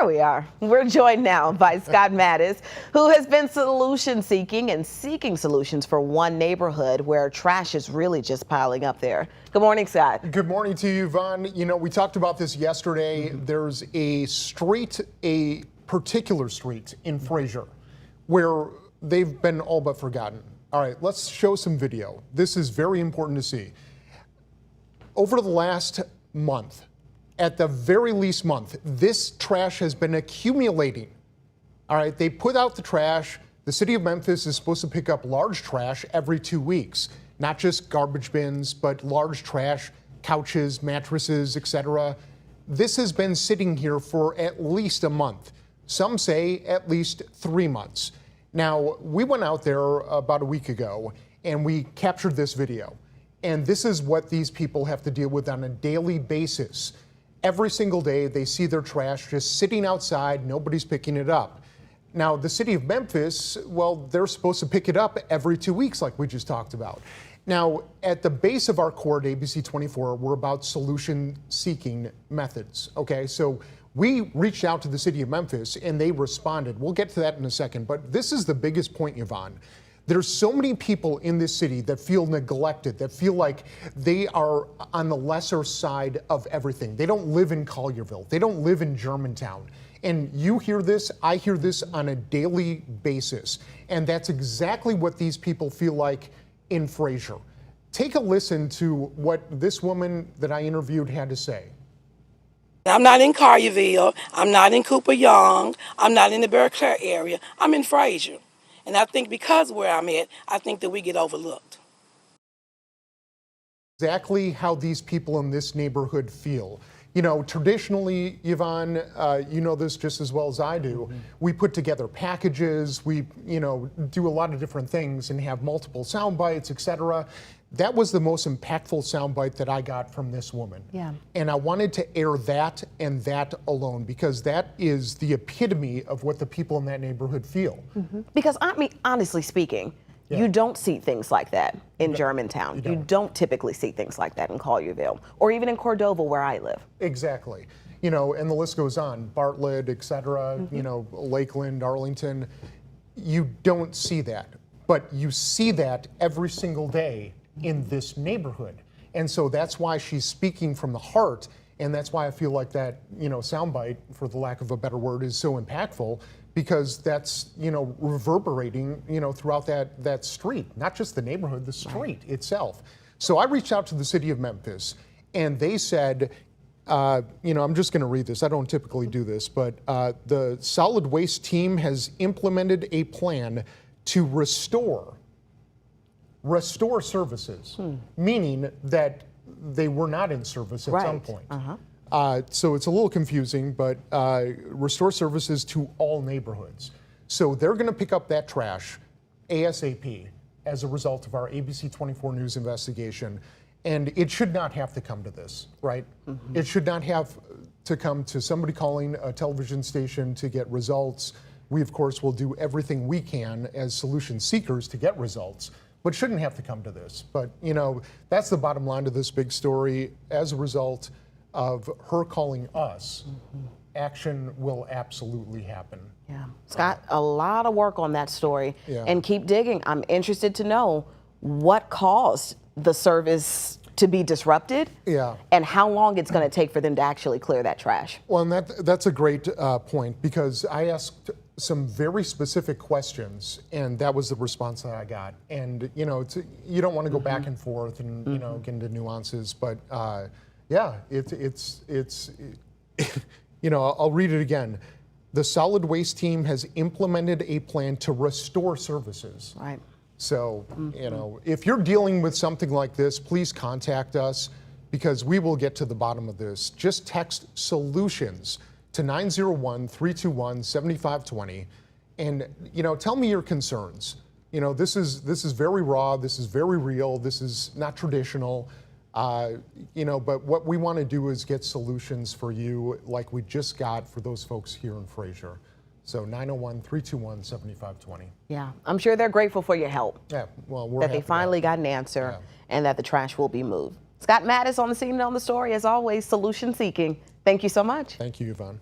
There we are. We're joined now by Scott Madaus, who has been solution seeking and seeking solutions for one neighborhood where trash is really just piling up there. Good morning, Scott. Good morning to you, Yvonne. You know, we talked about this yesterday. There's a street, a particular street in Frayser where they've been all but forgotten. All right, let's show some video. This is very important to see. Over the last month, at the very least month, this trash has been accumulating. All right, they put out the trash. The city of Memphis is supposed to pick up large trash every 2 weeks, not just garbage bins, but large trash, couches, mattresses, etc. This has been sitting here for at least a month. Some say at least 3 months. Now, we went out there about a week ago and we captured this video. And this is what these people have to deal with on a daily basis. Every single day, they see their trash just sitting outside, nobody's picking it up. Now, the city of Memphis, well, they're supposed to pick it up every 2 weeks, like we just talked about. Now, at the base of our core at ABC 24, we're about solution-seeking methods, okay? So we reached out to the city of Memphis, and they responded. We'll get to that in a second, but this is the biggest point, Yvonne. There's so many people in this city that feel neglected, that feel like they are on the lesser side of everything. They don't live in Collierville. They don't live in Germantown. And you hear this, I hear this on a daily basis. And that's exactly what these people feel like in Frayser. Take a listen to what this woman that I interviewed had to say. I'm not in Collierville. I'm not in Cooper Young. I'm not in the Berkeley area. I'm in Frayser. And I think because where I'm at, I think that we get overlooked. Exactly how these people in this neighborhood feel. You know, traditionally, Yvonne, you know this just as well as I do, we put together packages, we, do a lot of different things and have multiple sound bites, etc. That was the most impactful soundbite that I got from this woman. Yeah. And I wanted to air that and that alone because that is the epitome of what the people in that neighborhood feel. Because, I mean, honestly speaking, you don't see things like that in Germantown. You don't typically see things like that in Collierville or even in Cordova where I live. Exactly. You know, and the list goes on. Bartlett, etc., Lakeland, Arlington. You don't see that. But you see that every single day in this neighborhood. And so that's why she's speaking from the heart, and that's why I feel like that, soundbite, for the lack of a better word, is so impactful, because that's, reverberating, throughout that street, not just the neighborhood, the street itself. So I reached out to the city of Memphis, and they said, I'm just gonna read this, I don't typically do this, but the solid waste team has implemented a plan to restore services, meaning that they were not in service at some point. So it's a little confusing, but restore services to all neighborhoods. So they're gonna pick up that trash ASAP as a result of our ABC 24 News investigation. And it should not have to come to this, right? It should not have to come to somebody calling a television station to get results. We, of course, will do everything we can as solution seekers to get results, but shouldn't have to come to this. But, that's the bottom line to this big story. As a result of her calling us, action will absolutely happen. Yeah. Scott, a lot of work on that story. And keep digging. I'm interested to know what caused the service to be disrupted and how long it's going to take for them to actually clear that trash. Well, and that's a great point, because I asked some very specific questions, and that was the response that I got. And you don't want to go back and forth and get into nuances, but it's I'll read it again. The solid waste team has implemented a plan to restore services. Right. So, if you're dealing with something like this, please contact us, because we will get to the bottom of this. Just text solutions to 901-321-7520 and, tell me your concerns. This is very raw, this is very real, this is not traditional, but what we want to do is get solutions for you like we just got for those folks here in Frayser. So 901-321-7520. Yeah, I'm sure they're grateful for your help. Yeah, well, we're that they finally got an answer and that the trash will be moved. Scott Madaus on the scene and on the story, as always, solution seeking. Thank you so much. Thank you, Yvonne.